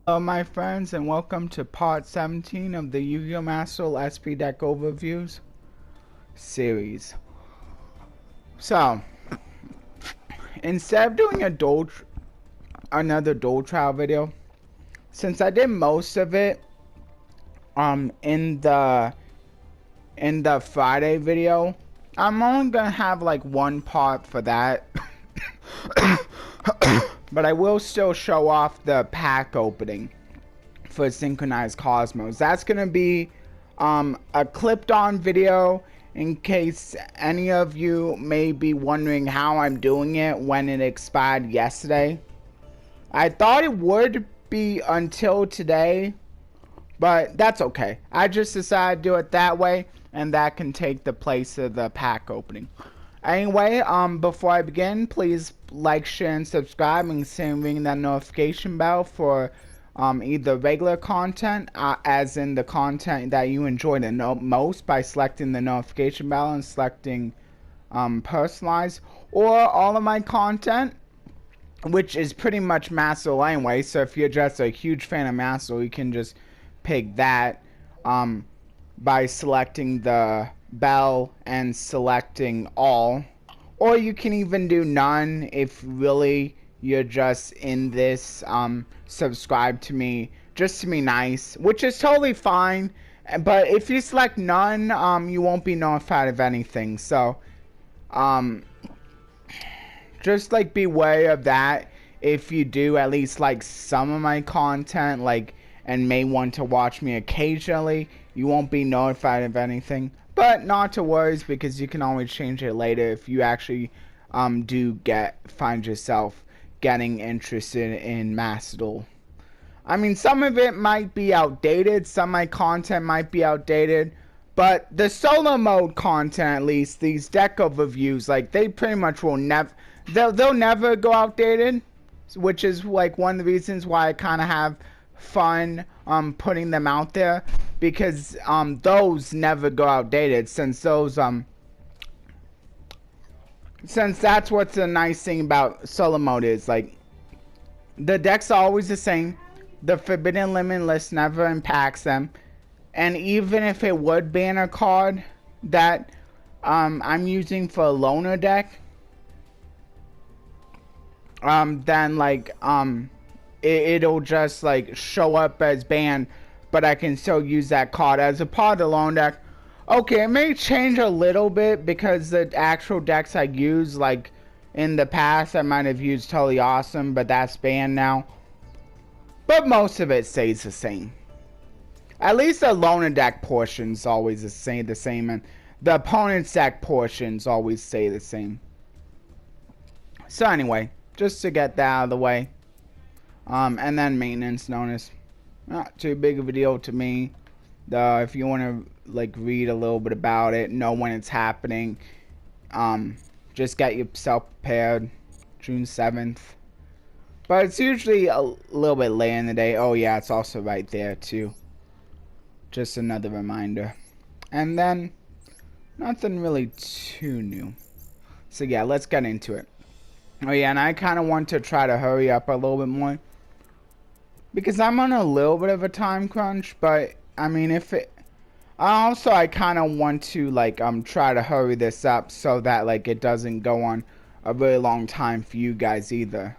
Hello my friends and welcome to part 17 of the Yu-Gi-Oh! Master SP Deck Overviews series. So, instead of doing another dual trial video, since I did most of it in the Friday video, I'm only gonna have like one part for that. But I will still show off the pack opening for Synchronized Cosmos. That's gonna be a clipped on video in case any of you may be wondering how I'm doing it when it expired yesterday. I thought it would be until today, but that's okay. I just decided to do it that way, and that can take the place of the pack opening. Anyway, before I begin, please like, share, and subscribe, and ring that notification bell for either regular content, as in the content that you enjoy the most by selecting the notification bell and selecting personalized, or all of my content, which is pretty much Maslow anyway. So if you're just a huge fan of Maslow, you can just pick that by selecting the bell and selecting all, or you can even do none if really you're just in this subscribe to me just to be nice, which is totally fine. But if you select none, you won't be notified of anything. So just like be wary of that. If you do at least like some of my content, like, and may want to watch me occasionally, you won't be notified of anything. But not to worry, because you can always change it later if you actually do find yourself getting interested in Master Duel. I mean, some of it might be outdated, some of my content might be outdated, but the solo mode content, at least these deck overviews, like, they pretty much will never, they'll never go outdated, which is like one of the reasons why I kind of have fun putting them out there, because those never go outdated, since those since that's what's the nice thing about solo mode is, like, the decks are always the same, the Forbidden Limitless never impacts them, and even if it would ban a card that I'm using for a loner deck, then like it'll just like show up as banned, but I can still use that card as a part of the loan deck. Okay, it may change a little bit because the actual decks I use, like in the past I might have used Totally Awesome, but that's banned now. But most of it stays the same. At least the loner deck portions always stay the same, and the opponent's deck portions always stay the same. So anyway, just to get that out of the way. And then maintenance notice. Not too big of a deal to me. If you want to like read a little bit about it, know when it's happening, just get yourself prepared. June 7th. But it's usually a little bit later in the day. Oh yeah, it's also right there too. Just another reminder. And then, nothing really too new. So yeah, let's get into it. Oh yeah, and I kind of want to try to hurry up a little bit more, because I'm on a little bit of a time crunch. But I mean, I kind of want to like try to hurry this up so that like it doesn't go on a really long time for you guys either.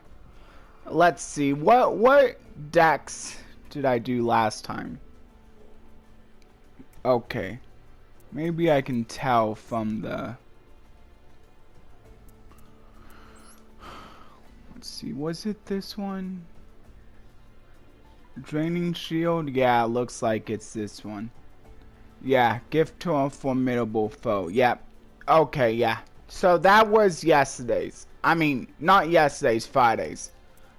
Let's see, what decks did I do last time? Okay, maybe I can tell from the, let's see, was it this one? Draining Shield? Yeah, it looks like it's this one. Yeah, gift to a formidable foe. Yep. Okay, yeah. So that was yesterday's. I mean, not yesterday's, Friday's.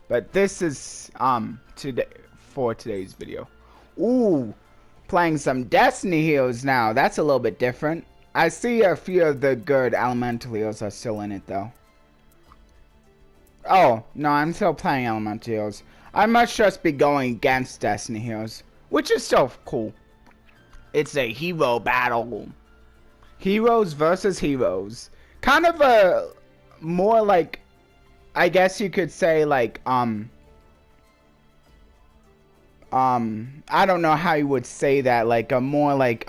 But this is today for today's video. Ooh, playing some Destiny heroes now. That's a little bit different. I see a few of the good elemental heroes are still in it though. Oh, no, I'm still playing elemental heroes. I must just be going against Destiny heroes, which is still cool. It's a hero battle. Heroes versus heroes. Kind of a more like, I guess you could say like I don't know how you would say that, like a more like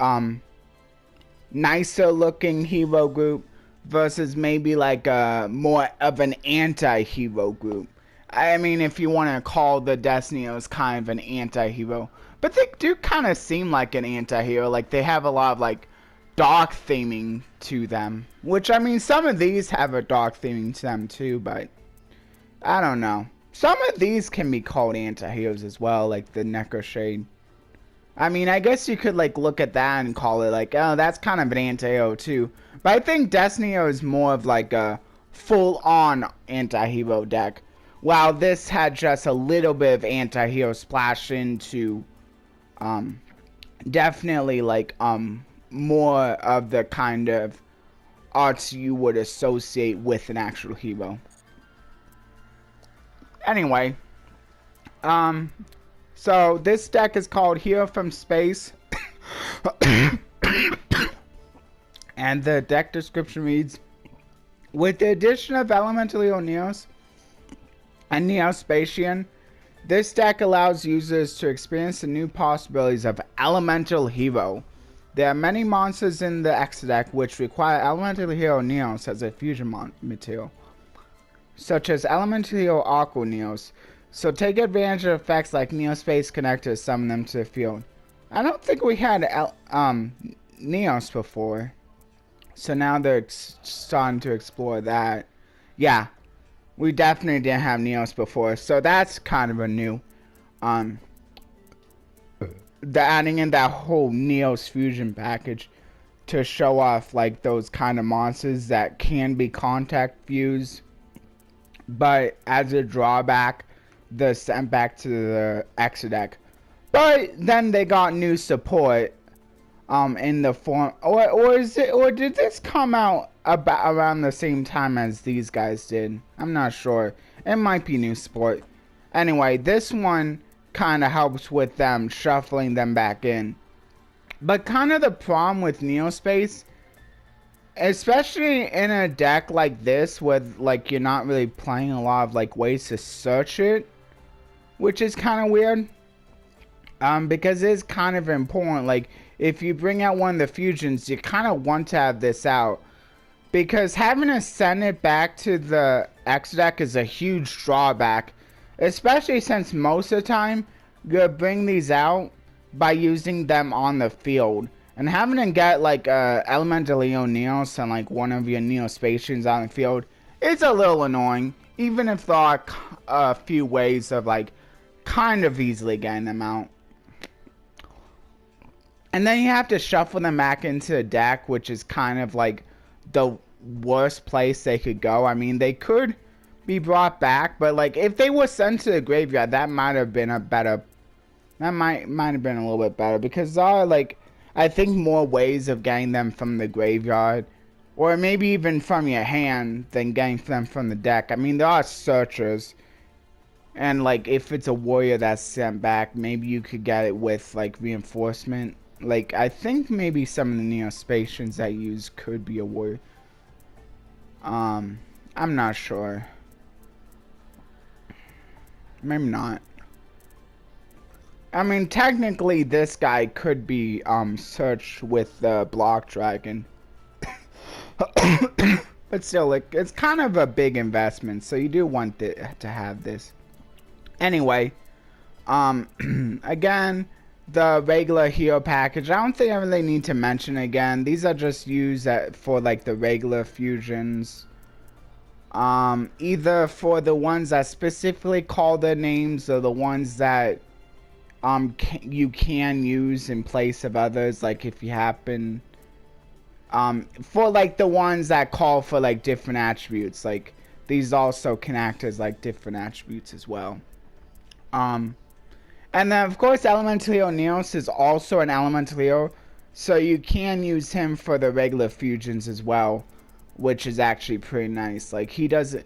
nicer looking hero group versus maybe like a more of an anti-hero group. I mean, if you want to call the Destiny's kind of an anti-hero, but they do kind of seem like an anti-hero. Like they have a lot of like dark theming to them, which I mean, some of these have a dark theming to them too, but I don't know. Some of these can be called anti-heroes as well, like the Necro Shade. I mean, I guess you could like look at that and call it like, oh, that's kind of an anti-hero too. But I think Destiny is more of like a full-on anti-hero deck, while this had just a little bit of anti-hero splash into, definitely like more of the kind of arts you would associate with an actual hero. Anyway, so this deck is called Hero from Space. And the deck description reads, with the addition of Elemental Hero Neos and Neospatian, this deck allows users to experience the new possibilities of Elemental Hero. There are many monsters in the X deck which require Elemental Hero Neos as a fusion material, such as Elemental Hero Aqua Neos, so take advantage of effects like Neospace Connector, summon them to the field. I don't think we had Neos before, so now they're starting to explore that. Yeah, we definitely didn't have Neos before, so that's kind of a new, the adding in that whole Neos fusion package to show off like those kind of monsters that can be contact fused, but as a drawback, they're sent back to the X deck. But then they got new support in the form, or did this come out about around the same time as these guys did? I'm not sure. It might be new support. Anyway, this one kind of helps with them shuffling them back in. But kind of the problem with Neospace, especially in a deck like this with like you're not really playing a lot of like ways to search it, which is kind of weird, because it's kind of important. Like if you bring out one of the fusions, you kind of want to have this out, because having to send it back to the X deck is a huge drawback, especially since most of the time you're bring these out by using them on the field. And having to get like Elemental Leo Neos and like one of your Neospatians on the field is a little annoying, even if there are a few ways of like kind of easily getting them out. And then you have to shuffle them back into the deck, which is kind of like the worst place they could go. I mean, they could be brought back, but like if they were sent to the graveyard, that might have been a better, that might have been a little bit better, because there are like, I think, more ways of getting them from the graveyard, or maybe even from your hand, than getting them from the deck. I mean, there are searchers, and like if it's a warrior that's sent back, maybe you could get it with like reinforcement. Like I think maybe some of the Neospatians that you use could be a warrior. I'm not sure. Maybe not. I mean, technically, this guy could be searched with the block dragon, but still, like, it's kind of a big investment, so you do want to have this. Anyway, again, the regular hero package, I don't think I really need to mention again. These are just used for like the regular fusions. Either for the ones that specifically call their names, or the ones that you can use in place of others, like if you happen, for like the ones that call for like different attributes, like these also can act as like different attributes as well. And then of course Elemental Hero Neos is also an Elemental Hero, so you can use him for the regular fusions as well, which is actually pretty nice. Like he doesn't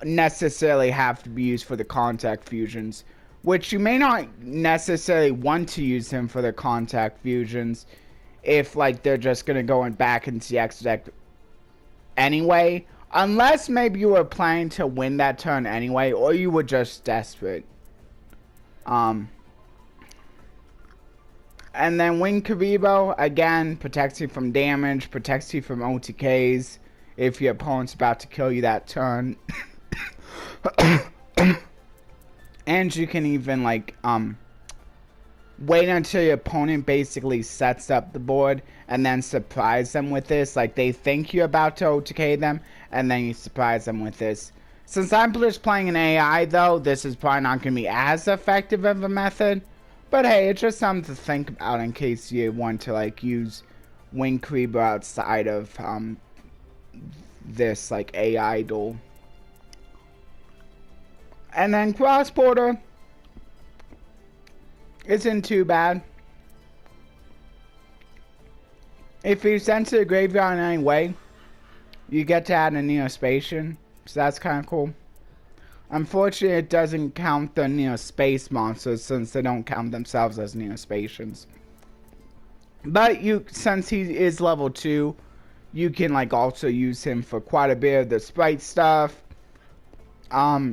necessarily have to be used for the contact fusions, which you may not necessarily want to use him for the contact fusions if like they're just gonna go back into the X deck anyway, unless maybe you were planning to win that turn anyway, or you were just desperate. Um, and then Wing Karibo, again, protects you from damage, protects you from OTKs if your opponent's about to kill you that turn. And you can even, like, wait until your opponent basically sets up the board and then surprise them with this. Like, they think you're about to OTK them, and then you surprise them with this. Since I'm just playing an AI, though, this is probably not going to be as effective of a method. But hey, it's just something to think about in case you want to, like, use Wing Karibo outside of this, like, AI duel. And then Cross Border isn't too bad. If you send to the graveyard in any way, you get to add a Neospatian, so that's kind of cool. Unfortunately, it doesn't count the Neospace monsters since they don't count themselves as Neospatians. But since he is level 2, you can like also use him for quite a bit of the sprite stuff.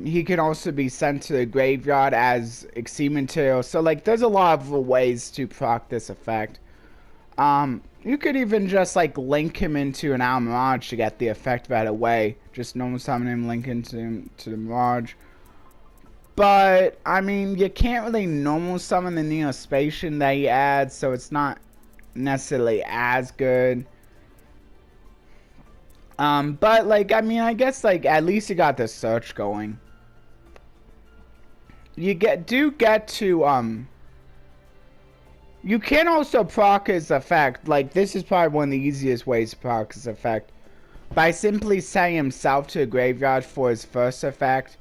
He can also be sent to the graveyard as Exceed material. So like there's a lot of ways to proc this effect. You could even just like link him into an Owl Mirage to get the effect right away. Just normal summon him, link into the Mirage. But I mean, you can't really normal summon the Neospatian that he adds, so it's not necessarily as good. But like, I mean, I guess like at least you got the search going. You get to you can also proc his effect. Like this is probably one of the easiest ways to proc his effect by simply sending himself to the graveyard for his first effect,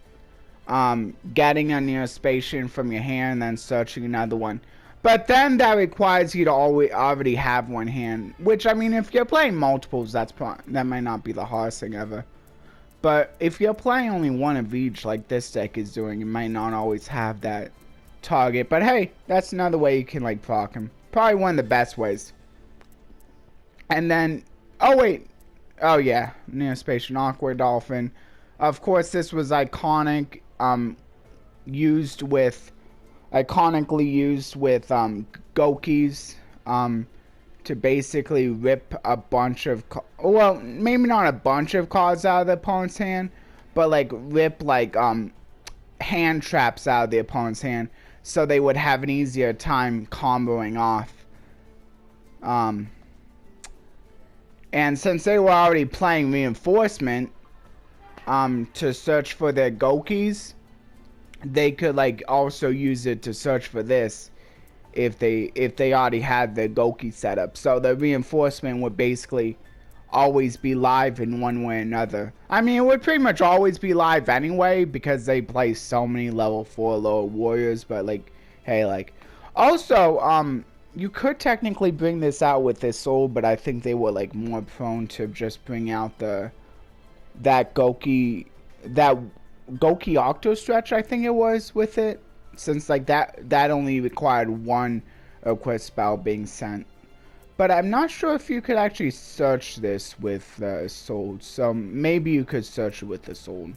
getting a Neospatian from your hand, and then searching another one. But then that requires you to already have one hand, which I mean, if you're playing multiples, that might not be the hardest thing ever. But if you're playing only one of each, like this deck is doing, you might not always have that target. But hey, that's another way you can like proc him. Probably one of the best ways. And then, oh wait, oh yeah, Neospatian Aqua Dolphin. Of course, this was iconic. Iconically used with Gokis to basically rip a bunch of, well, maybe not a bunch of cards out of the opponent's hand, but like rip like hand traps out of the opponent's hand, so they would have an easier time comboing off. And since they were already playing Reinforcement to search for their Gokis, they could like also use it to search for this if they already had the Goki set up. So the Reinforcement would basically always be live in one way or another. I mean, it would pretty much always be live anyway because they play so many level 4 lower warriors. But like, hey, like, also you could technically bring this out with this soul, but I think they were like more prone to just bring out that Goki Octo Stretch, I think it was, with it, since like that only required one equip spell being sent. But I'm not sure if you could actually search this with the Soul, so maybe you could search it with the Soul.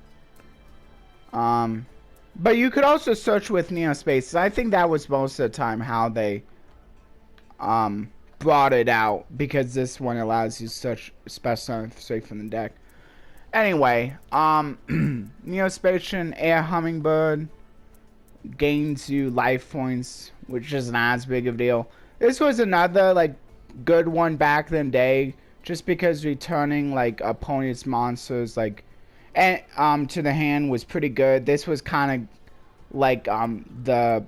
But you could also search with Neospace. I think that was most of the time how they brought it out, because this one allows you to search special straight from the deck. Anyway, Neospatian Air Hummingbird gains you life points, which isn't as big of a deal. This was another like good one back in the day, just because returning like opponent's monsters like to the hand was pretty good. This was kind of like the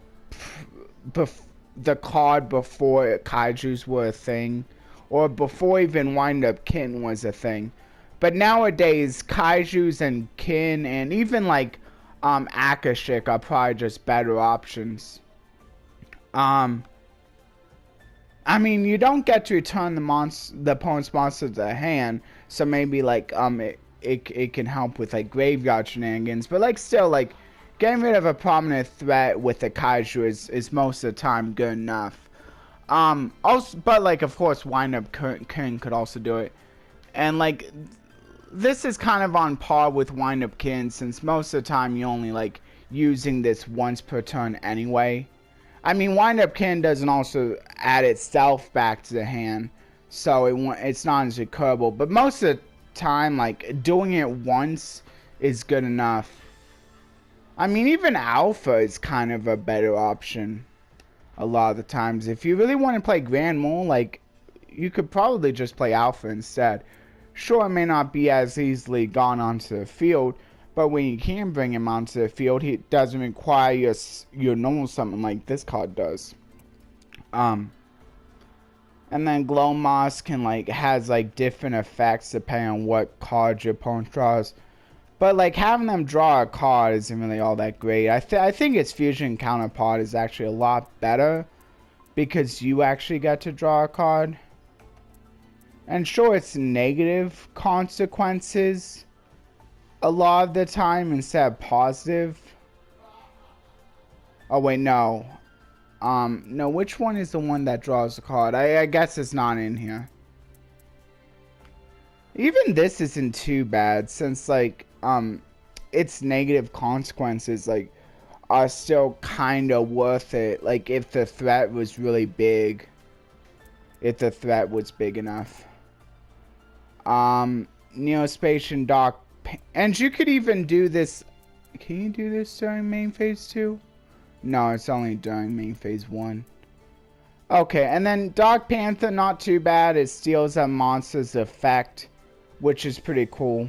card before kaijus were a thing, or before even Wind Up Kin was a thing. But nowadays, kaijus and kin and even like Akashik are probably just better options. I mean, you don't get to return the opponent's monster to the hand, so maybe like it can help with like graveyard shenanigans. But like still, like getting rid of a prominent threat with the kaiju is most of the time good enough. Also, but like of course, Wind Up Kin could also do it, and like. This is kind of on par with Wind Up Kin, since most of the time you using this once per turn anyway. I mean, Wind Up Kin doesn't also add itself back to the hand, so it's not as recurable. But most of the time, like, doing it once is good enough. I mean, even Alpha is kind of a better option a lot of the times. If you really want to play Grand Mole, like, you could probably just play Alpha instead. Sure, it may not be as easily gone onto the field, but when you can bring him onto the field, he doesn't require your normal summon like this card does. And then Glow Moss can has different effects depending on what card your opponent draws. But having them draw a card isn't really all that great. I think its fusion counterpart is actually a lot better because you actually get to draw a card. And sure, it's negative consequences a lot of the time instead of positive. Oh wait, no. No, which one is the one that draws the card? I guess it's not in here. Even this isn't too bad since its negative consequences are still kind of worth it. If the threat was really big. If the threat was big enough. Neospace and Dark. And you could even do this. Can you do this during main phase 2? No, it's only during main phase 1. Okay, and then Dark Panther, not too bad. It steals a monster's effect, which is pretty cool.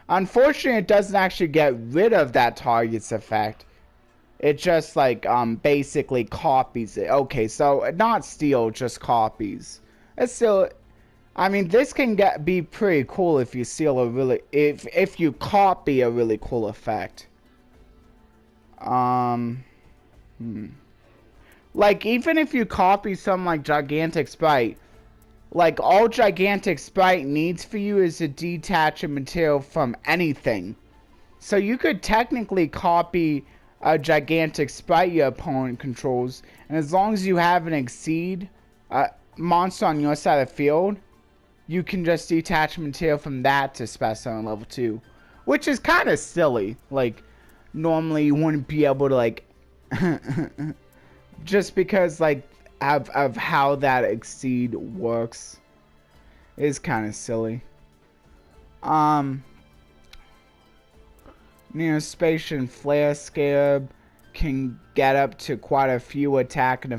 Unfortunately, it doesn't actually get rid of that target's effect. It just basically copies it. Okay, so not steal, just copies. It's still, I mean, this can be pretty cool if you steal a really, if you copy a really cool effect. Even if you copy some Gigantic Sprite, all Gigantic Sprite needs for you is to detach a material from anything. So you could technically copy a Gigantic Sprite your opponent controls, and as long as you have an Exceed monster on your side of the field, you can just detach material from that to Special on level 2. Which is kind of silly. Normally you wouldn't be able to just because of how that Exceed works is kind of silly. Neospace and Flare Scarab can get up to quite a few attack and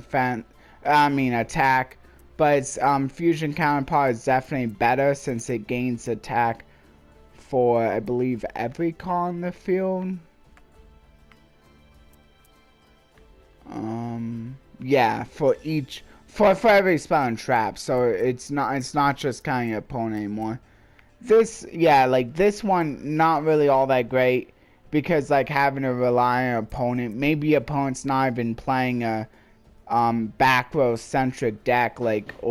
attack. But its fusion counterpart is definitely better since it gains attack for, I believe, every card in the field. Yeah, for every spell and trap. So it's not just counting your opponent anymore. This one not really all that great because having to rely on an opponent. Maybe your opponent's not even playing a back row centric deck maybe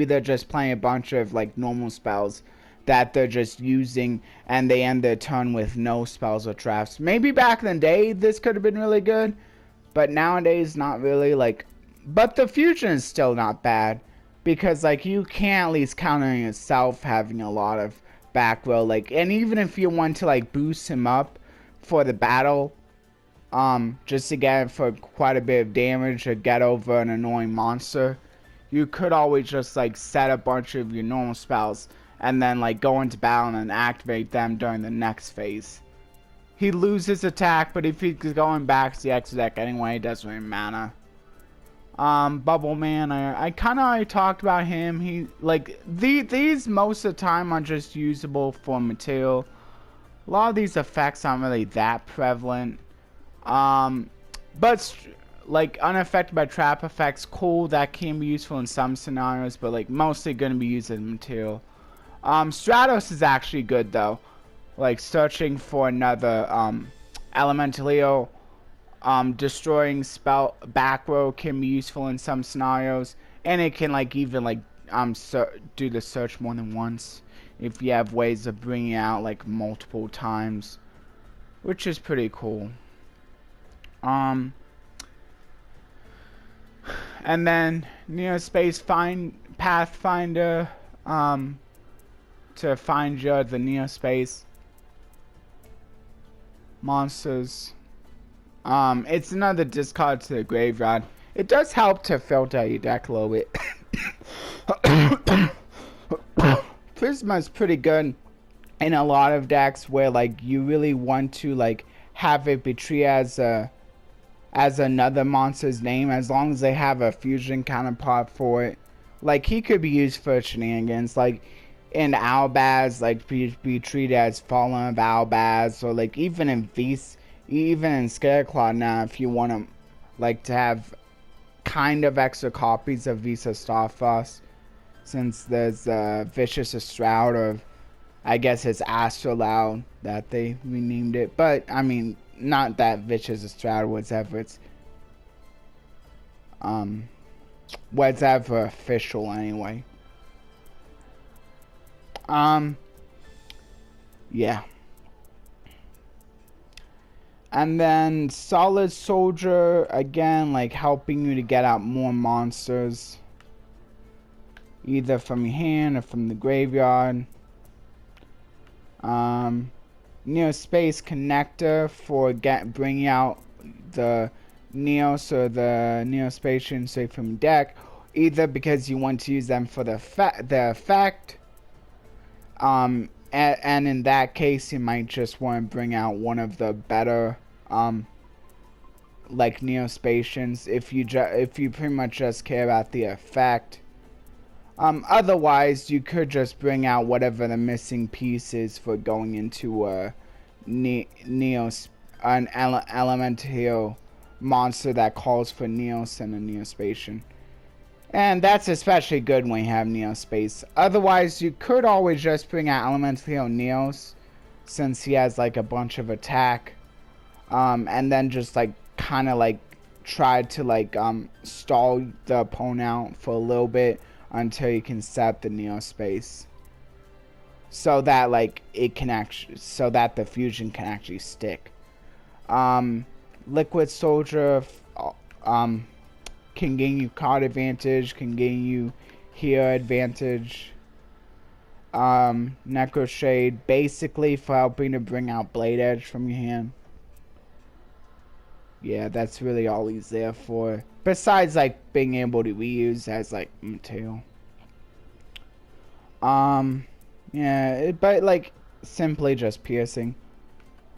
they're just playing a bunch of normal spells that they're just using and they end their turn with no spells or traps. Maybe back in the day this could have been really good, but nowadays not really. But the fusion is still not bad because you can at least count on yourself having a lot of back row, and even if you want to boost him up for the battle, just to get for quite a bit of damage or get over an annoying monster, you could always just set a bunch of your normal spells and then go into battle and activate them during the next phase. He loses attack, but if he's going back to the extra deck anyway, it doesn't really matter. Bubble Man, I kind of already talked about him. He these most of the time are just usable for material. A lot of these effects aren't really that prevalent. But unaffected by trap effects, cool, that can be useful in some scenarios, but mostly going to be used as material. Stratos is actually good though, searching for another Elementalio, destroying spell back row can be useful in some scenarios, and it can even do the search more than once if you have ways of bringing it out multiple times, which is pretty cool. And then Neospace Pathfinder, to find you the Neospace monsters. It's another discard to the graveyard. It does help to filter your deck a little bit. Prisma's pretty good in a lot of decks where like you really want to like have it be treated as another monster's name, as long as they have a fusion counterpart for it. Like he could be used for shenanigans, like in Albaz, like be treated as Fallen of Albaz, or like even in Scareclaw now, if you want to like to have kind of extra copies of Visa Starfrost, since there's Vicious Shroud, or I guess it's Astroloud that they renamed it. But I mean, not that Vicious Shroud was ever official anyway. Yeah. And then Solid Soldier, again, like helping you to get out more monsters, either from your hand or from the graveyard. Neospace Connector for bringing out the Neos or the Neospatian straight from your deck, either because you want to use them for the effect, and in that case you might just want to bring out one of the better like Neospatians if you pretty much just care about the effect. Otherwise you could just bring out whatever the missing piece is for going into a elemental monster that calls for Neos and a Neospatian. And that's especially good when you have Neospace. Otherwise, you could always just bring out Elemental Neos, since he has like a bunch of attack. And then just like kind of like try to like stall the opponent out for a little bit until you can set up the Neospace, so that like so that the fusion can actually stick. Liquid Soldier can gain you card advantage, can gain you heal advantage. Necro Shade basically for helping to bring out Blade Edge from your hand. Yeah, that's really all he's there for. Besides like being able to reuse as like material. Yeah, but like simply just piercing.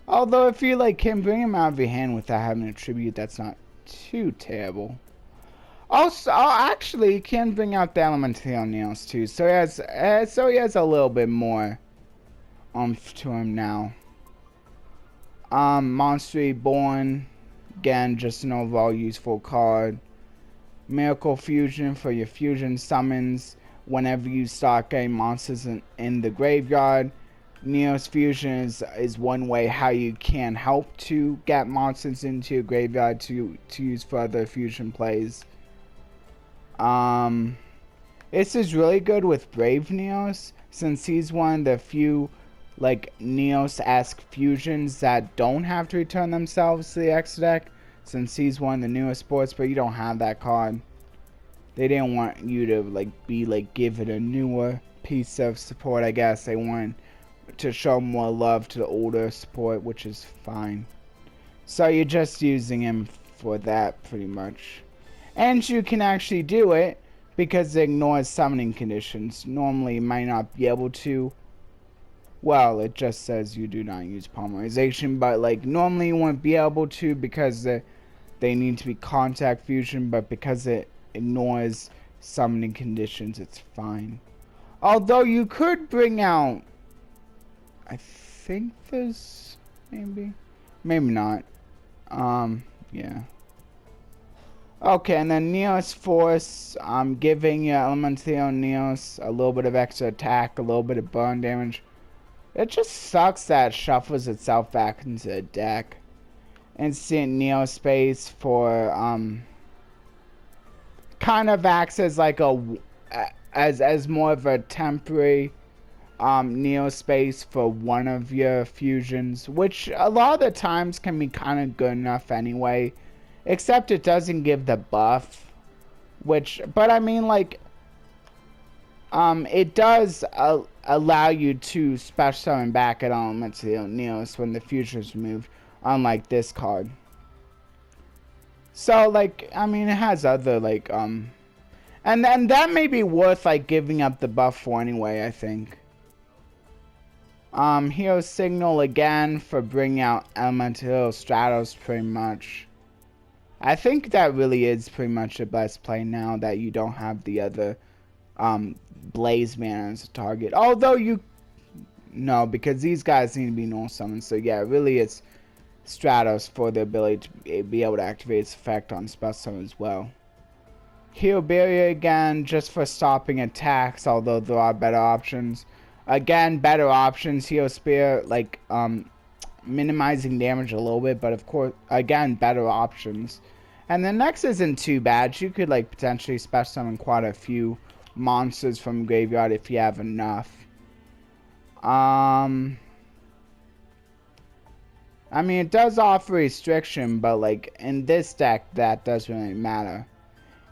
Although if you like can bring him out of your hand without having a tribute, that's not too terrible. Also, actually, he can bring out the Elemental Nails too, so he has a little bit more oomph to him now. Monster Reborn, again, just an overall useful card. Miracle Fusion for your fusion summons whenever you start getting monsters in the graveyard. Neos Fusion is one way how you can help to get monsters into your graveyard to use for other fusion plays. This is really good with Brave Neos, since he's one of the few like Neos-esque fusions that don't have to return themselves to the extra deck, since he's one of the newest sports, but you don't have that card. They didn't want you to like give it a newer piece of support, I guess. They wanted to show more love to the older support, which is fine. So you're just using him for that pretty much. And you can actually do it because it ignores summoning conditions. Normally you might not be able to. Well, it just says you do not use polymerization, but like normally you wouldn't be able to because they need to be contact fusion, but because it ignores summoning conditions, it's fine. Although you could bring out, I think there's maybe not. Yeah. Okay, and then Neos Force, giving your Elemental Neos a little bit of extra attack, a little bit of burn damage. It just sucks that it shuffles itself back into the deck. Instant Neospace for kind of acts as like as more of a temporary Neospace for one of your fusions, which a lot of the times can be kind of good enough anyway, except it doesn't give the buff, which, but I mean like It does allow you to special summon back at Elemental Neos when the future is removed, unlike this card. So, like, I mean, it has other, like, and that may be worth, like, giving up the buff for anyway, I think. Hero Signal again for bringing out Elemental Stratos pretty much. I think that really is pretty much the best play now that you don't have the other, Blaze Man as a target. Although no, because these guys need to be null summoned, so yeah, really it's Stratos for the ability to be able to activate its effect on spell summon as well. Heal Barrier again, just for stopping attacks, although there are better options. Again, better options. Heal Spear, like, minimizing damage a little bit, but of course, again, better options. And the next isn't too bad. You could, like, potentially special summon quite a few monsters from graveyard if you have enough. I mean, it does offer restriction, but, like, in this deck, that doesn't really matter.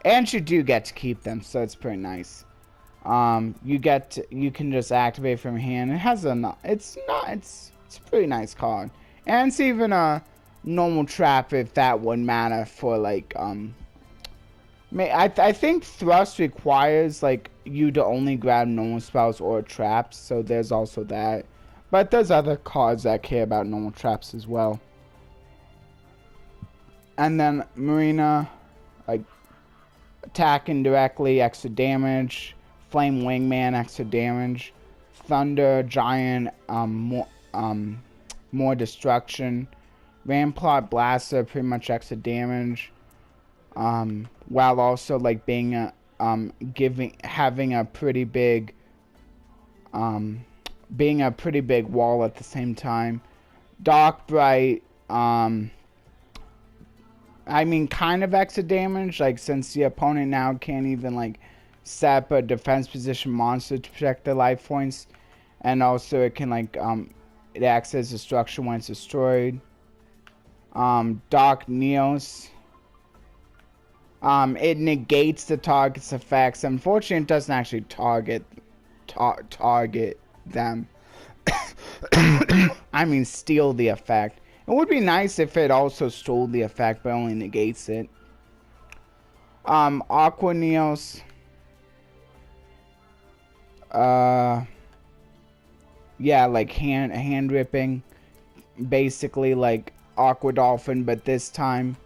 And you do get to keep them, so it's pretty nice. You can just activate from hand. It has it's a pretty nice card. And it's even a normal trap if that would matter for, like, I think Thrust requires, like, you to only grab normal spells or traps, so there's also that. But there's other cards that care about normal traps as well. And then Marina, like, attacking directly, extra damage. Flame Wingman, extra damage. Thunder Giant, more destruction. Rampart Blaster, pretty much extra damage. While also, like, being a, having a pretty big, being a pretty big wall at the same time. Dark Bright, I mean, kind of extra damage, like, since the opponent now can't even, like, set up a defense position monster to protect their life points. And also it can, like, it acts as destruction when it's destroyed. Dark Neos. It negates the target's effects. Unfortunately, it doesn't actually target them. I mean, steal the effect. It would be nice if it also stole the effect, but only negates it. Aqua Neos. Yeah, like hand ripping. Basically like Aqua Dolphin, but this time,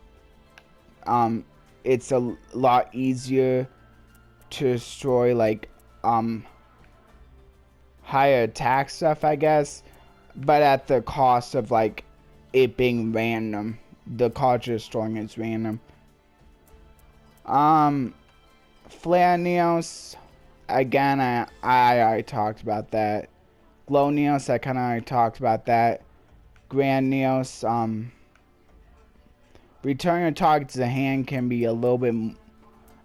it's a lot easier to destroy, like, higher attack stuff, I guess, but at the cost of, like, it being random. The cost of destroying is random. Flare Neos, again, I talked about that. Glow Neos, I kind of already talked about that. Grand Neos, returning a target to the hand can be a little bit.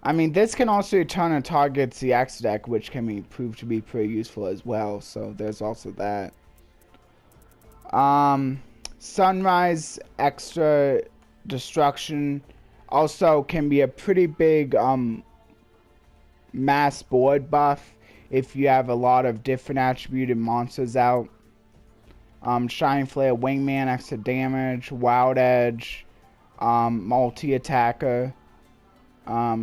I mean, this can also return a target to the X deck, which can be proved to be pretty useful as well. So there's also that. Sunrise, extra destruction, also can be a pretty big mass board buff if you have a lot of different attributed monsters out. Shining Flare, Wingman, extra damage, Wild Edge, multi-attacker,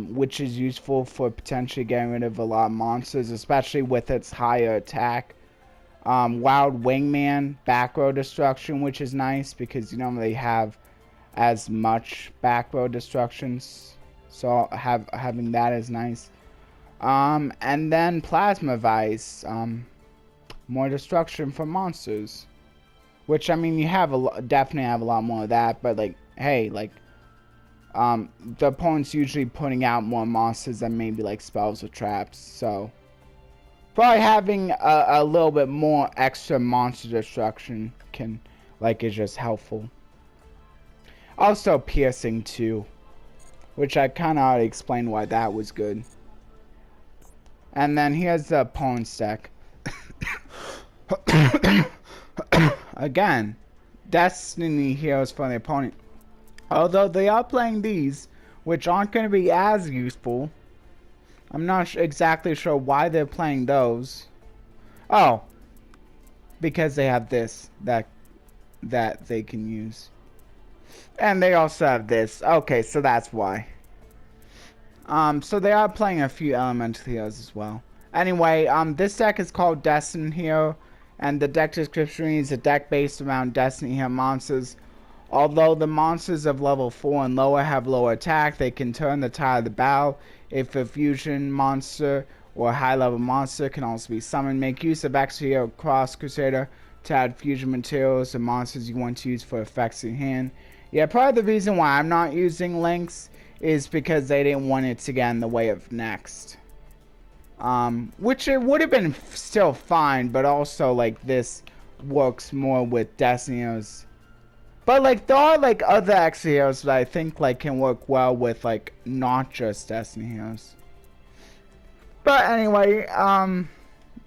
which is useful for potentially getting rid of a lot of monsters, especially with its higher attack. Wild Wingman, back row destruction, which is nice because you don't really have as much back row destructions, so having that is nice. And then Plasma Vice, more destruction for monsters, which, I mean, you have definitely have a lot more of that, but, like, hey, like, the opponent's usually putting out more monsters than maybe, like, spells or traps, so probably having a little bit more extra monster destruction can, like, is just helpful. Also piercing too, which I kind of already explained why that was good. And then here's the opponent's deck. Again, Destiny heroes for the opponent. Although they are playing these, which aren't going to be as useful. I'm not exactly sure why they're playing those. Oh, because they have this that they can use. And they also have this. Okay, so that's why. So they are playing a few elemental heroes as well. Anyway, this deck is called Destined Hero, and the deck description is a deck based around Destiny Hero monsters. Although the monsters of level 4 and lower have lower attack, they can turn the tide of the battle. If a fusion monster or a high level monster can also be summoned, make use of Extra Hero Cross Crusader to add fusion materials to monsters you want to use for effects in hand. Yeah, probably the reason why I'm not using links is because they didn't want it to get in the way of next. Which it would have been still fine, but also like this works more with Destiny's. But like there are like other X heroes that I think like can work well with like not just Destiny heroes. But anyway,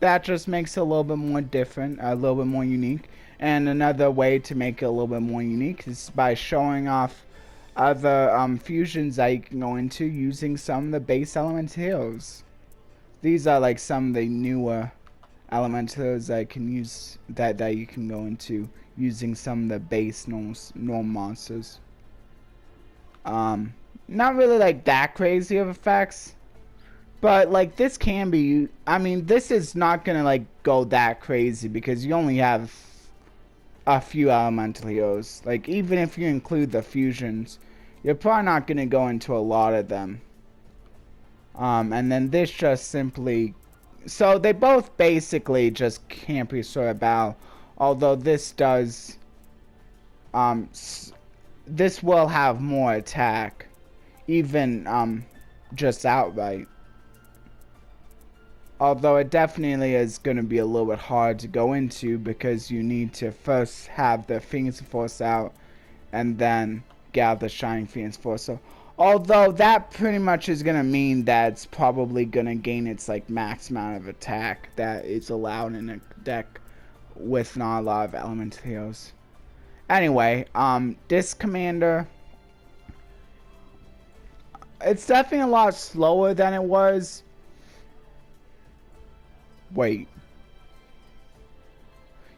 that just makes it a little bit more different, a little bit more unique. And another way to make it a little bit more unique is by showing off other fusions that you can go into using some of the base elemental heroes. These are like some of the newer elemental heroes that I can use that you can go into using some of the base normal monsters. Not really like that crazy of effects, but like this can be. I mean, this is not gonna like go that crazy because you only have a few elemental heroes. Like even if you include the fusions, you're probably not gonna go into a lot of them. And then this just simply, so they both basically just can't be sort of battle. Although this does, this will have more attack, even just outright. Although it definitely is going to be a little bit hard to go into because you need to first have the Phoenix Force out and then get out the Shining Phoenix Force. So, although that pretty much is going to mean that it's probably going to gain its like max amount of attack that is allowed in a deck with not a lot of elemental heroes. Anyway, this commander, it's definitely a lot slower than it was. Wait.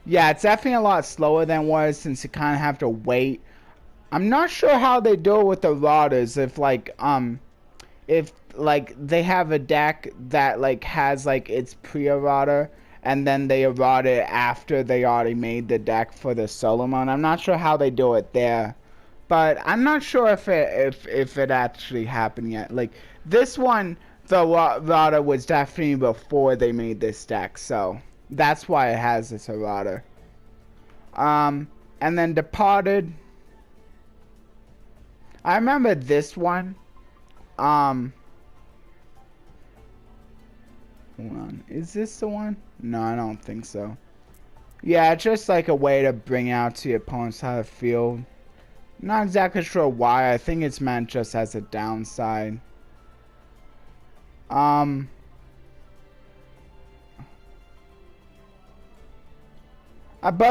Yeah, it's definitely a lot slower than it was since you kind of have to wait. I'm not sure how they do it with the routers. If like they have a deck that like has like its pre-errata and then they errata it after they already made the deck for the solo mode. I'm not sure how they do it there, but I'm not sure if it actually happened yet. Like this one, the errata was definitely before they made this deck, so that's why it has this errata. And then Departed. I remember this one. Hold on. Is this the one? No, I don't think so. Yeah, it's just like a way to bring out to your opponent's side of the field. Not exactly sure why. I think it's meant just as a downside. But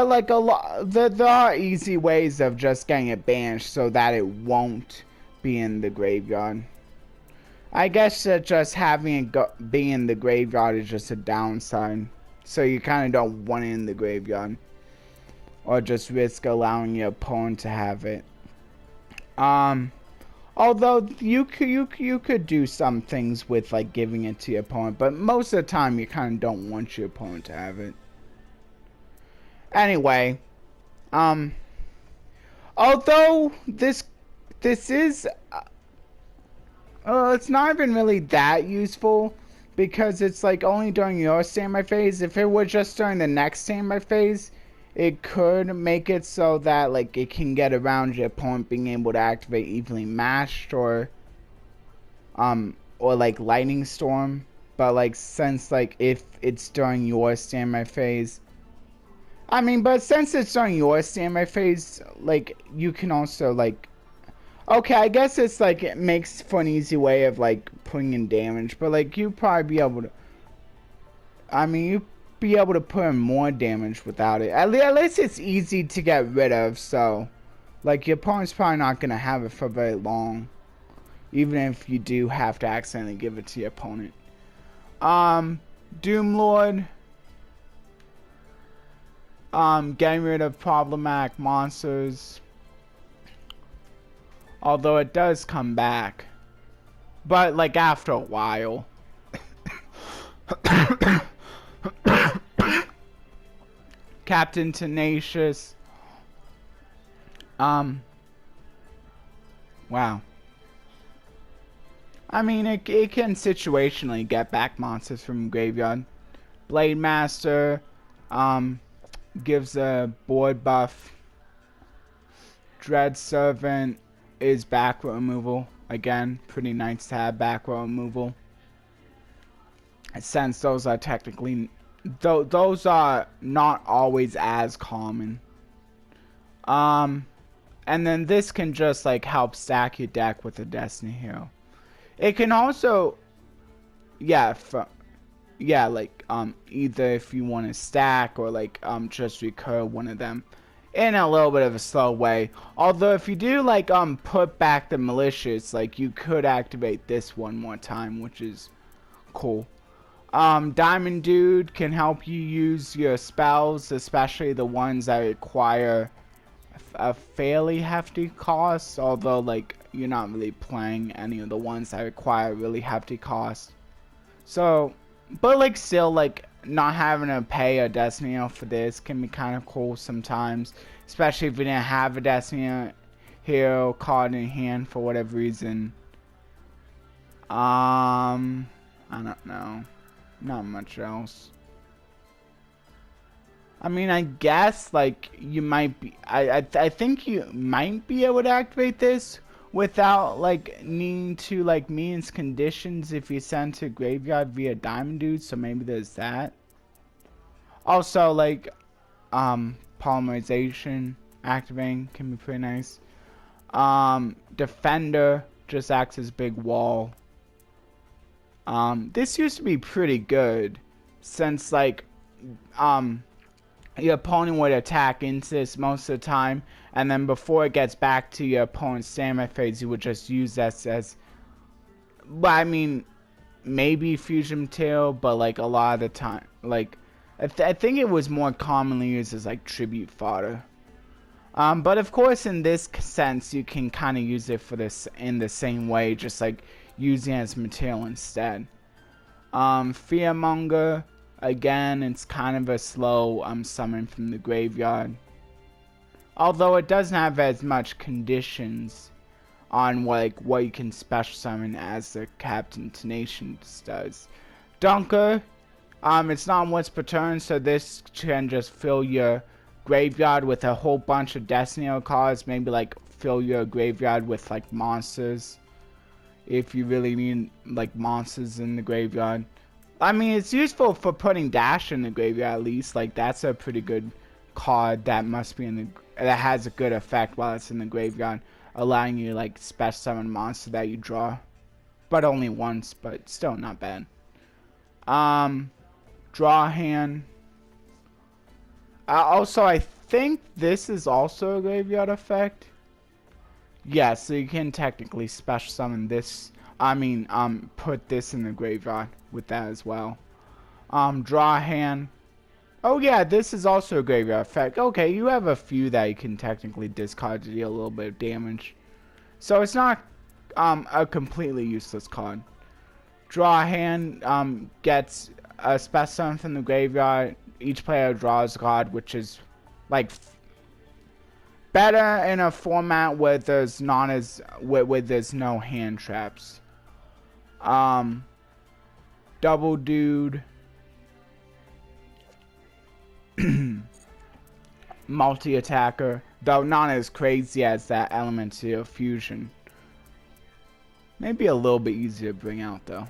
like a lot, there are easy ways of just getting it banished so that it won't be in the graveyard. I guess that just having it be in the graveyard is just a downside. So you kind of don't want it in the graveyard. Or just risk allowing your opponent to have it. Although you could do some things with like giving it to your opponent. But most of the time you kind of don't want your opponent to have it. Anyway. Although this is... it's not even really that useful because it's like only during your standby phase. If it were just during the next standby phase, it could make it so that like it can get around your opponent being able to activate evenly matched or like lightning storm. But like since like if it's during your standby phase, I mean, but since it's during your standby phase, like you can also like. Okay, I guess it's like it makes for an easy way of like putting in damage, but like you probably be able to. I mean, you be able to put in more damage without it. At least it's easy to get rid of, so like your opponent's probably not gonna have it for very long, even if you do have to accidentally give it to your opponent. Doom Lord. Getting rid of problematic monsters. Although it does come back. But like after a while. Captain Tenacious. Wow. I mean, it can situationally get back monsters from graveyard. Blade Master, gives a board buff. Dread Servant is back row removal. Again, pretty nice to have back row removal. Since those are technically, those are not always as common. And then this can just like help stack your deck with a Destiny hero. It can also, yeah, like either if you want to stack or like just recur one of them in a little bit of a slow way. Although if you do like put back the malicious, like you could activate this one more time, which is cool. Diamond Dude can help you use your spells, especially the ones that require a fairly hefty cost, although like you're not really playing any of the ones that require really hefty cost. So, but like still like not having to pay a Destiny for this can be kind of cool sometimes, especially if you didn't have a Destiny hero card in hand for whatever reason. I don't know, not much else. I mean, I guess like you might be, I think you might be able to activate this without like needing to like means conditions if you send to graveyard via Diamond Dude, so maybe there's that. Also like polymerization activating can be pretty nice. Defender just acts as big wall. This used to be pretty good since like your opponent would attack into this most of the time, and then before it gets back to your opponent's standby phase, you would just use this as, well, I mean, maybe fusion material, but like a lot of the time, like, I think it was more commonly used as like tribute fodder. But of course, in this sense, you can kind of use it for this in the same way, just like using it as material instead. Fearmonger. Again, it's kind of a slow summon from the graveyard. Although it doesn't have as much conditions on what you can special summon as the Captain Tenacious does. Dunker, it's not once per turn, so this can just fill your graveyard with a whole bunch of Destiny cards. Maybe like fill your graveyard with like monsters, if you really need like monsters in the graveyard. I mean, it's useful for putting Dash in the graveyard at least. Like, that's a pretty good card that must be in the, that has a good effect while it's in the graveyard, allowing you to like special summon a monster that you draw, but only once, but still not bad. Draw hand. Also, I think this is also a graveyard effect. Yeah, so you can technically special summon this. I mean, put this in the graveyard with that as well. Draw hand. Oh yeah, this is also a graveyard effect. Okay, you have a few that you can technically discard to deal a little bit of damage. So it's not a completely useless card. Draw hand gets a special summon from the graveyard. Each player draws a card, which is like better in a format where there's not as where there's no hand traps. Double Dude. Multi-attacker, though not as crazy as that Elemental Fusion. Maybe a little bit easier to bring out though.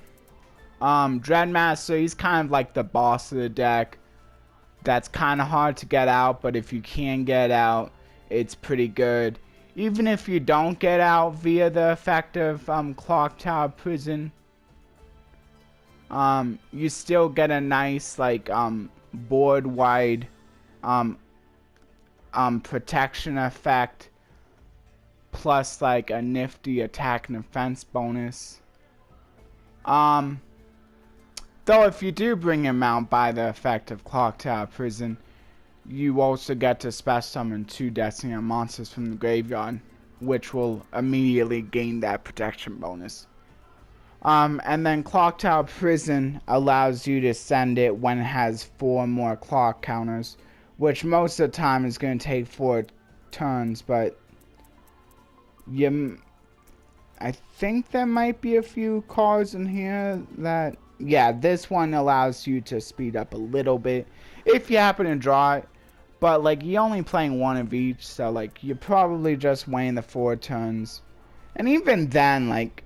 Dreadmaster, he's kind of like the boss of the deck. That's kind of hard to get out, but if you can get out, it's pretty good. Even if you don't get out via the effect of Clock Tower Prison, you still get a nice like board wide protection effect, plus like a nifty attack and defense bonus. The Though if you do bring him out by the effect of Clock Tower Prison, you also get to special summon 2 Destined monsters from the graveyard, which will immediately gain that protection bonus. And then Clock Tower Prison allows you to send it when it has 4 more clock counters, which most of the time is going to take 4 turns, but I think there might be a few cards in here that, yeah, this one allows you to speed up a little bit if you happen to draw it, but like you're only playing 1 of each, so like you're probably just waiting the 4 turns, and even then, like,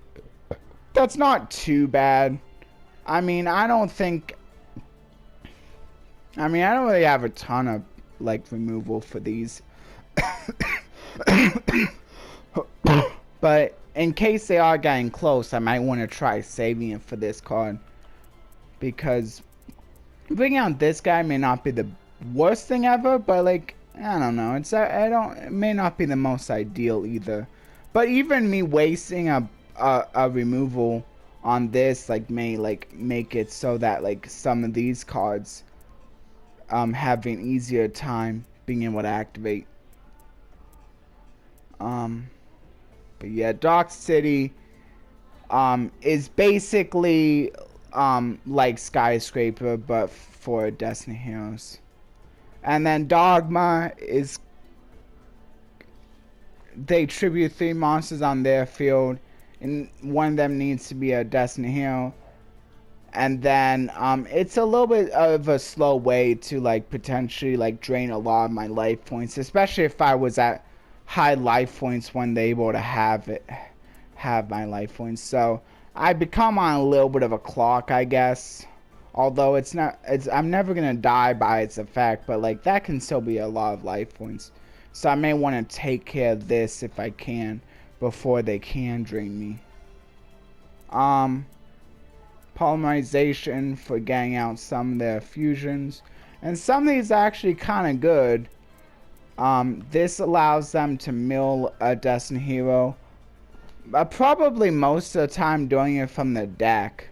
that's not too bad. I mean, I don't really have a ton of like removal for these. But in case they are getting close, I might want to try saving it for this card, because bringing out this guy may not be the worst thing ever, but like, I don't know, it may not be the most ideal either. But even me wasting a removal on this like may like make it so that like some of these cards have an easier time being able to activate. But yeah, Dark City is basically like Skyscraper but for Destiny Heroes. And then Dogma is, they tribute 3 monsters on their field, and one of them needs to be a Destiny Hero. And then it's a little bit of a slow way to like potentially like drain a lot of my life points, especially if I was at high life points when they're able to have my life points. So I become on a little bit of a clock, I guess. Although I'm never gonna die by its effect, but like that can still be a lot of life points. So I may want to take care of this if I can before they can drain me. Polymerization for getting out some of their fusions, and some of these are actually kind of good. This allows them to mill a Destiny Hero, probably most of the time doing it from the deck.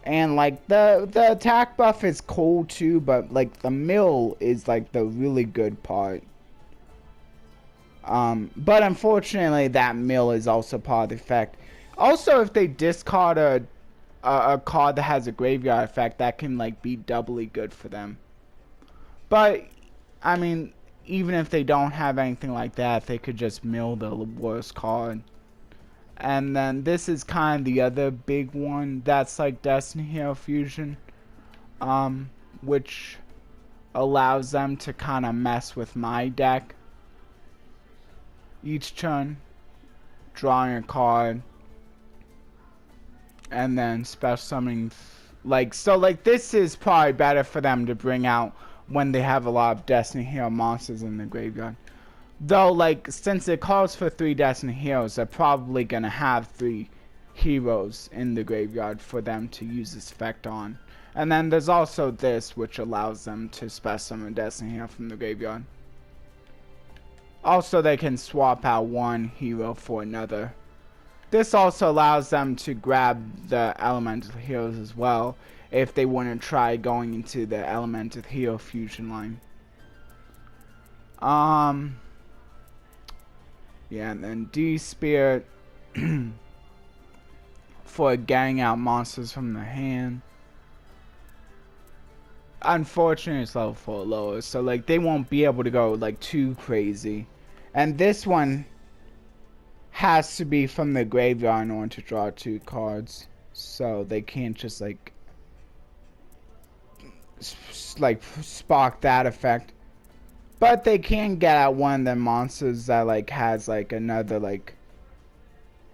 And like the attack buff is cool too, but like the mill is like the really good part. But unfortunately that mill is also part of the effect. Also, if they discard a card that has a graveyard effect, that can like be doubly good for them. But I mean, even if they don't have anything like that, they could just mill the worst card. And then this is kind of the other big one that's like Destiny Hero Fusion, which allows them to kind of mess with my deck. Each turn, drawing a card, and then special summoning, like, so like this is probably better for them to bring out when they have a lot of Destiny Hero monsters in the graveyard. Though, like, since it calls for 3 Destiny Heroes, they're probably gonna have 3 heroes in the graveyard for them to use this effect on. And then there's also this, which allows them to special summon Destiny Hero from the graveyard. Also, they can swap out 1 hero for another. This also allows them to grab the Elemental Heroes as well, if they want to try going into the Elemental Hero Fusion line. Yeah, and then D-Spirit for getting out monsters from the hand. Unfortunately, it's level 4 lower, so like they won't be able to go like too crazy. And this one has to be from the graveyard in order to draw 2 cards, so they can't just like spark that effect. But they can get out one of the monsters that like has like another like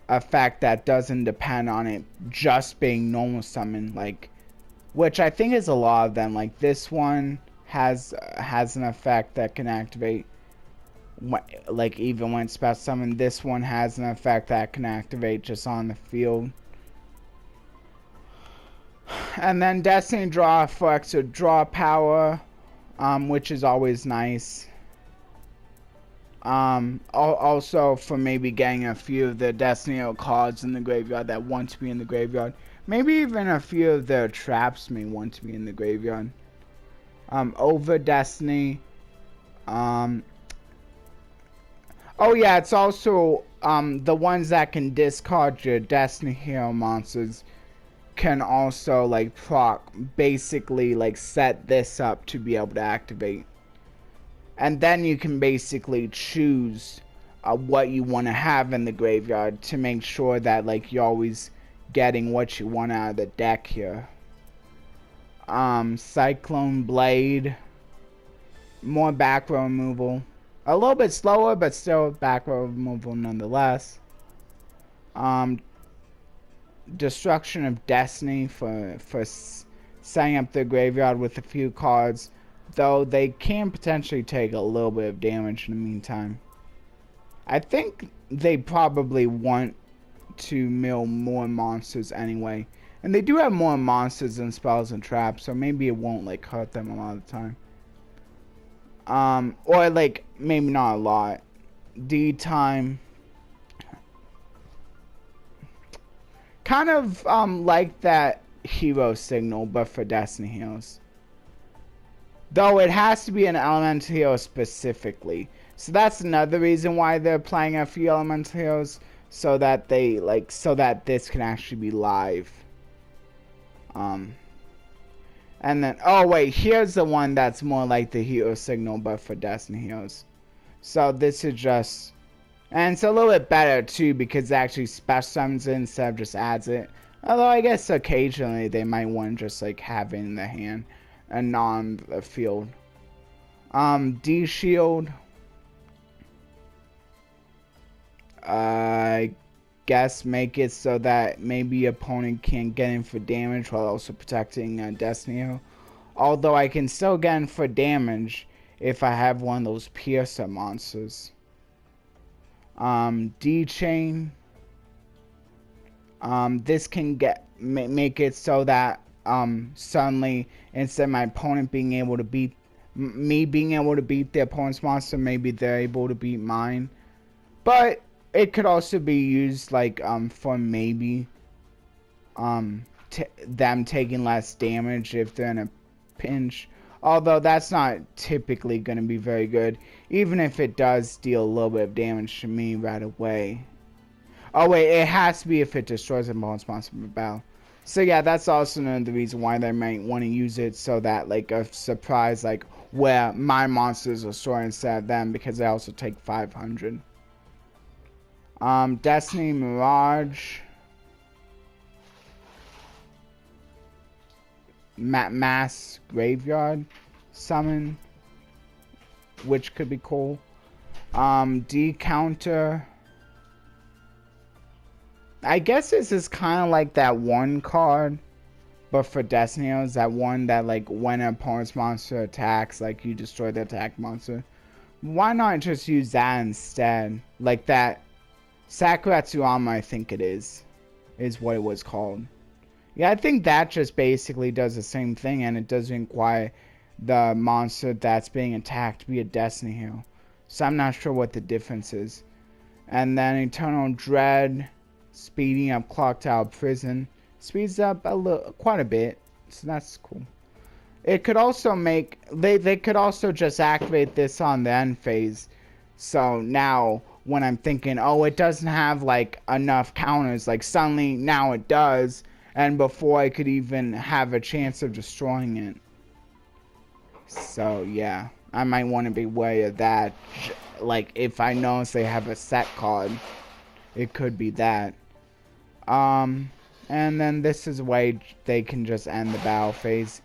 effect that doesn't depend on it just being normal summon, like, which I think is a lot of them. Like this one has an effect that can activate like even when it's special summoned. This one has an effect that can activate just on the field. And then Destiny draw for extra draw power, which is always nice. Also for maybe getting a few of the Destiny cards in the graveyard that want to be in the graveyard. Maybe even a few of their traps may want to be in the graveyard. Over Destiny. Oh yeah, it's also the ones that can discard your Destiny hero monsters can also like proc, basically like set this up to be able to activate. And then you can basically choose what you want to have in the graveyard to make sure that like you're always getting what you want out of the deck here. Cyclone Blade. More back row removal. A little bit slower, but still back row removal nonetheless. Destruction of Destiny for setting up the graveyard with a few cards, though they can potentially take a little bit of damage in the meantime. I think they probably want to mill more monsters anyway, and they do have more monsters than spells and traps, so maybe it won't like hurt them a lot of the time. Or like maybe not a lot. D time. Kind of like that hero signal, but for Destiny heroes. Though it has to be an elemental hero specifically. So that's another reason why they're playing a few elemental heroes, so that they like so that this can actually be live. And then oh wait, here's the one that's more like the hero signal but for Destiny heroes. So this is just, and it's a little bit better too because it actually special summons it instead of just adds it. Although I guess occasionally they might want to just like have it in the hand and not on the field. D shield. I guess make it so that maybe opponent can't get in for damage while also protecting Destiny hero. Although I can still get in for damage if I have one of those piercer monsters. D chain. This can make it so that suddenly instead of my opponent being able to beat me being able to beat the opponent's monster, maybe they're able to beat mine. But it could also be used like for maybe them taking less damage if they're in a pinch. Although that's not typically going to be very good, even if it does deal a little bit of damage to me right away. Oh wait, it has to be if it destroys a opponent's monster in battle. So yeah, that's also another reason why they might want to use it, so that like a surprise like where my monsters are stored instead of them, because they also take 500. Destiny Mirage. Mass Graveyard Summon, which could be cool. D counter. I guess this is kind of like that one card, but for Destiny is that one that like when an opponent's monster attacks, like you destroy the attack monster. Why not just use that instead? Like that Sakuretsu Armor, I think it is what it was called. Yeah, I think that just basically does the same thing, and it does require the monster that's being attacked to be a Destiny hero. So I'm not sure what the difference is. And then Eternal Dread, speeding up Clock Tower Prison, speeds up quite a bit, so that's cool. It could also make they could also just activate this on the end phase. So now when I'm thinking, oh, it doesn't have like enough counters, like suddenly now it does. And before I could even have a chance of destroying it. So yeah, I might want to be wary of that. Like if I notice they have a set card, it could be that. And then this is a way they can just end the battle phase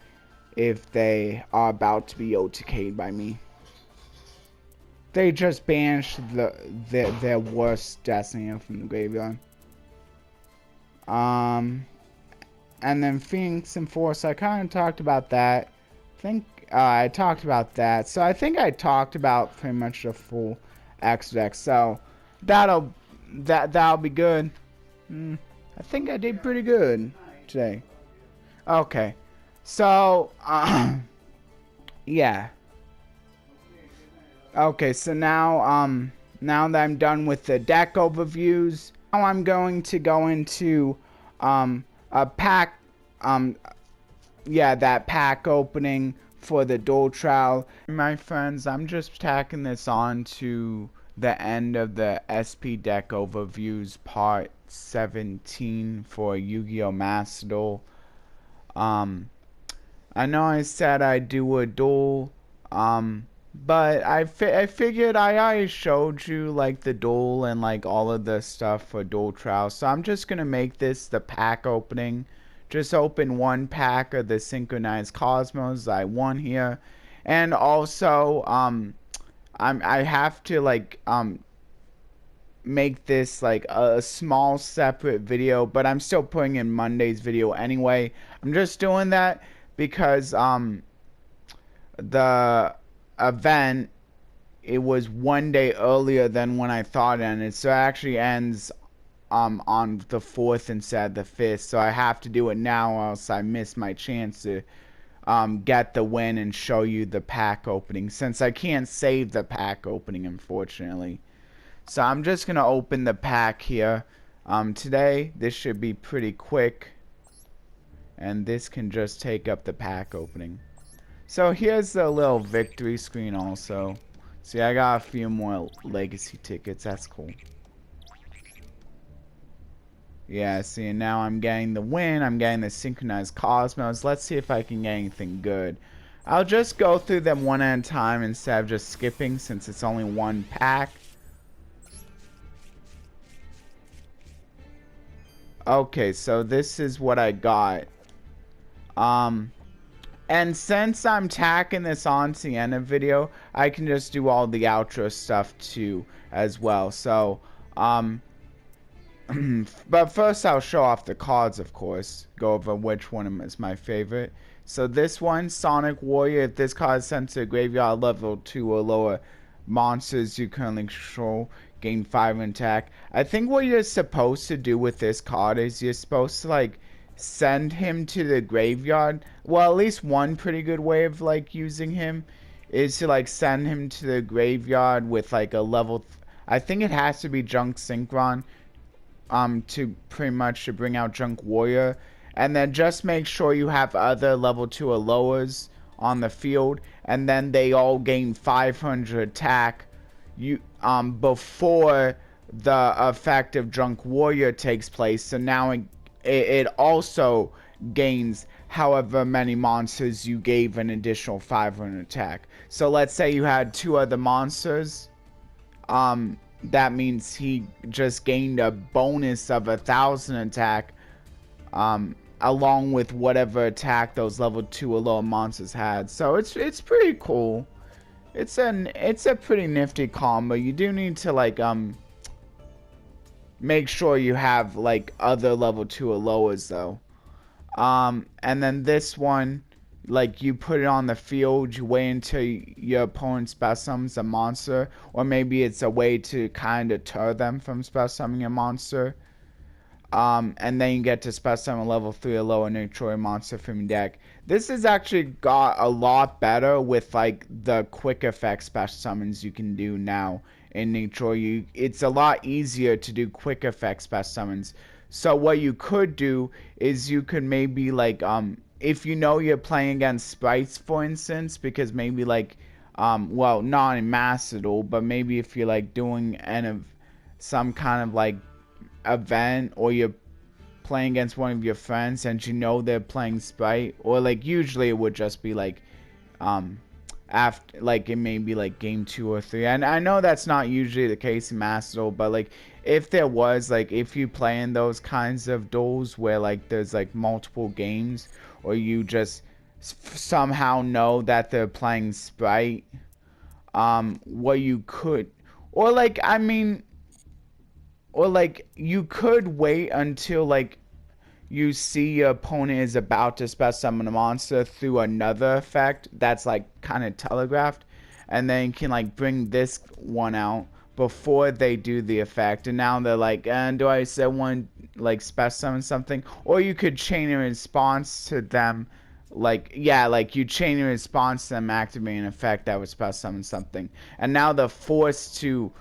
if they are about to be OTK'd by me. They just banished their worst Destiny from the graveyard. And then Phoenix and Force, I kind of talked about that. I talked about that. So I think I talked about pretty much the full X deck. So that'll be good. I think I did pretty good today. Okay. So yeah. Okay, so now now that I'm done with the deck overviews, now I'm going to go into a pack, yeah, that pack opening for the Duel trial. My friends, I'm just tacking this on to the end of the SP deck overviews part 17 for Yu-Gi-Oh! Master Duel. I know I said I'd do a duel, but I figured I already showed you like the duel and like all of the stuff for Duel trial, so I'm just gonna make this the pack opening. Just open one pack of the Synchronized Cosmos I won here, and also I have to like make this like a small separate video, but I'm still putting in Monday's video anyway. I'm just doing that because the event, it was one day earlier than when I thought it ended, so it actually ends on the 4th instead of the 5th, so I have to do it now or else I miss my chance to get the win and show you the pack opening, since I can't save the pack opening, unfortunately. So I'm just gonna open the pack here today. This should be pretty quick, and this can just take up the pack opening. So here's the little victory screen also. See, I got a few more legacy tickets. That's cool. Yeah, see, now I'm getting the win. I'm getting the Synchronized Cosmos. Let's see if I can get anything good. I'll just go through them one at a time instead of just skipping, since it's only one pack. Okay, so this is what I got. And since I'm tacking this on to the end of the video, I can just do all the outro stuff too as well. So, but first I'll show off the cards, of course. Go over which one is my favorite. So this one, Sonic Warrior. If this card is sent to the graveyard, level 2 or lower monsters you currently control gain 5 in attack. I think what you're supposed to do with this card is you're supposed to like send him to the graveyard. Well, at least one pretty good way of like using him is to like send him to the graveyard with like a level I think it has to be Junk Synchron to pretty much to bring out Junk Warrior, and then just make sure you have other level 2 or lowers on the field, and then they all gain 500 attack before the effect of Junk Warrior takes place. So now it also gains however many monsters you gave an additional 500 attack. So let's say you had 2 other monsters, that means he just gained a bonus of 1,000 attack, along with whatever attack those level 2 or lower monsters had. So it's pretty cool. It's a pretty nifty combo. You do need to like make sure you have like other level 2 or lowers though. And then this one, like you put it on the field, you wait until your opponent special summons a monster, or maybe it's a way to kind of deter them from special summoning a monster. And then you get to special summon level 3 or lower neutral monster from your deck. This has actually got a lot better with like the quick effect special summons you can do now in neutral. It's a lot easier to do quick effect special summons. So what you could do is you could maybe like if you know you're playing against sprites, for instance, because maybe like well, not in Master Duel, but maybe if you're like doing some kind of like event, or you're playing against one of your friends and you know they're playing sprite, or like usually it would just be like after like it may be like game 2 or 3, and I know that's not usually the case in Master Duel, but like if there was, like if you play in those kinds of duels where like there's like multiple games, or you just somehow know that they're playing sprite, what you could, or like I mean, or like you could wait until like you see your opponent is about to special summon a monster through another effect that's like kind of telegraphed, and then you can like bring this one out before they do the effect, and now they're like, do I say one like special summon something? Or you could chain a response to them, like yeah, like you chain a response to them activating an effect that would special summon something, and now they're forced to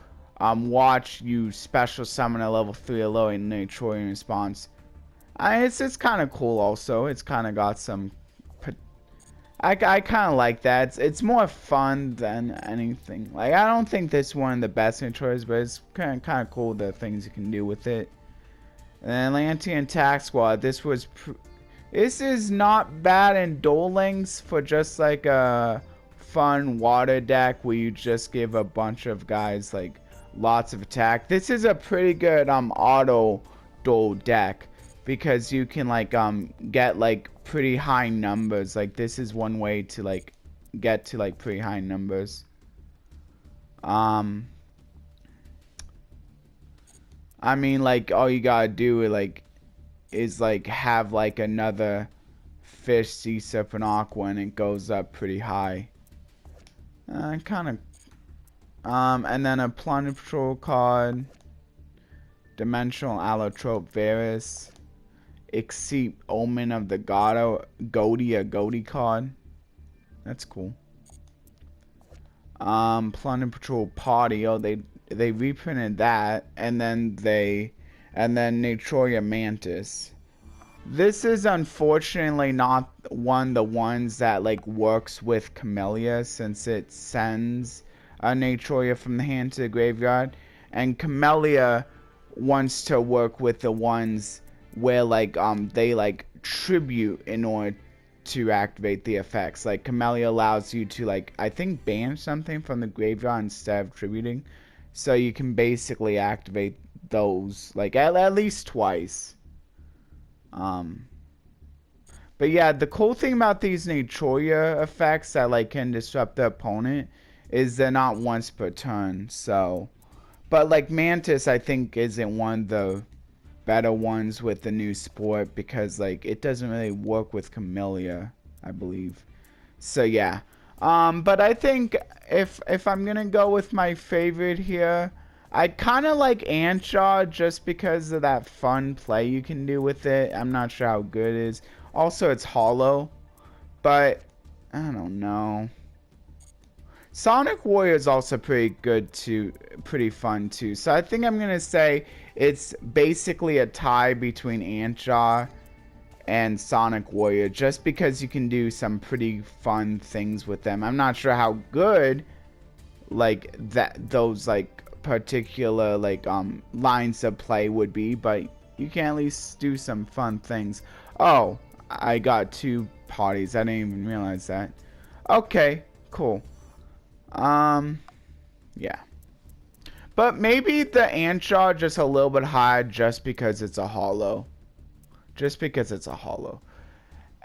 watch you special summon a level 3 or lower in neutral in response. It's kind of cool also. It's kind of got some. I kind of like that. It's more fun than anything. Like I don't think this is one of the best intros, but it's kind of cool the things you can do with it. And then Atlantean Tax Squad. This is not bad in Duel Links for just like a fun water deck where you just give a bunch of guys like lots of attack. This is a pretty good auto duel deck because you can like get like pretty high numbers. Like this is one way to like get to like pretty high numbers. I mean like all you gotta do is like have like another fish, sea serpent, aqua, and it goes up pretty high. Kind of. And then a Plunder Patrol card, Dimensional Allotrope Varus, Exceed Omen of the Goaty, a Goaty card. That's cool. Plunder Patrol Party. Oh, they reprinted that, and then Natroya Mantis. This is unfortunately not one of the ones that like works with Camellia, since it sends a Natroya from the hand to the graveyard, and Camellia wants to work with the ones where like they like tribute in order to activate the effects. Like Camellia allows you to like I think ban something from the graveyard instead of tributing, so you can basically activate those like at least twice. But yeah, the cool thing about these Natroya effects that like can disrupt the opponent is they're not once per turn. So, but like Mantis, I think isn't one of the better ones with the new sport because like it doesn't really work with Camellia, I believe. So yeah, but I think if I'm gonna go with my favorite here, I kind of like Antjaw just because of that fun play you can do with it. I'm not sure how good it is. Also, it's hollow, but I don't know. Sonic Warrior is also pretty good too, pretty fun too. So I think I'm gonna say it's basically a tie between Antjaw and Sonic Warrior, just because you can do some pretty fun things with them. I'm not sure how good like those like particular like lines of play would be, but you can at least do some fun things. Oh, I got two parties. I didn't even realize that. Okay, cool. Yeah. But maybe the Antjaw just a little bit high just because it's a hollow. Just because it's a hollow.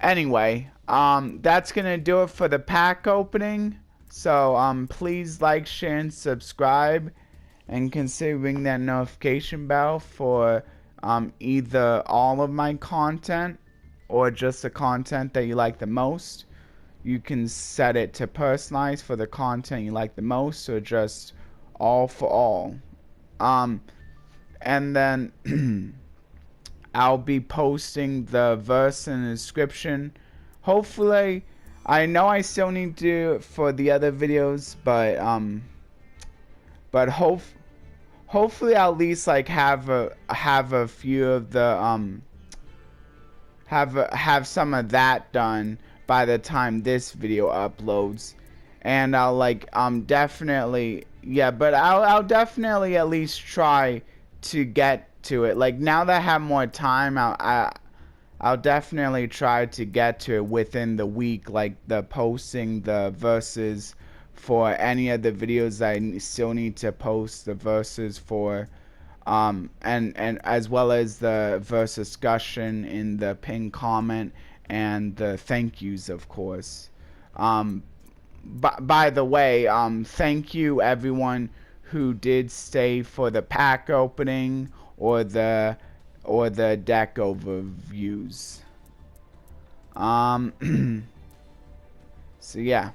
Anyway, that's gonna do it for the pack opening. So please like, share, and subscribe, and consider ringing that notification bell for either all of my content or just the content that you like the most. You can set it to personalize for the content you like the most, or just all for all. And then I'll be posting the verse in the description. Hopefully, I know I still need to do it for the other videos, but hopefully I'll at least like have a few of the have some of that done by the time this video uploads. And I'll like definitely, yeah, but I'll definitely at least try to get to it. Like now that I have more time, I'll definitely try to get to it within the week, like the posting the verses for any of the videos I still need to post the verses for, and as well as the verse discussion in the pinned comment and the thank yous, of course. By the way, thank you everyone who did stay for the pack opening or the deck overviews. So yeah.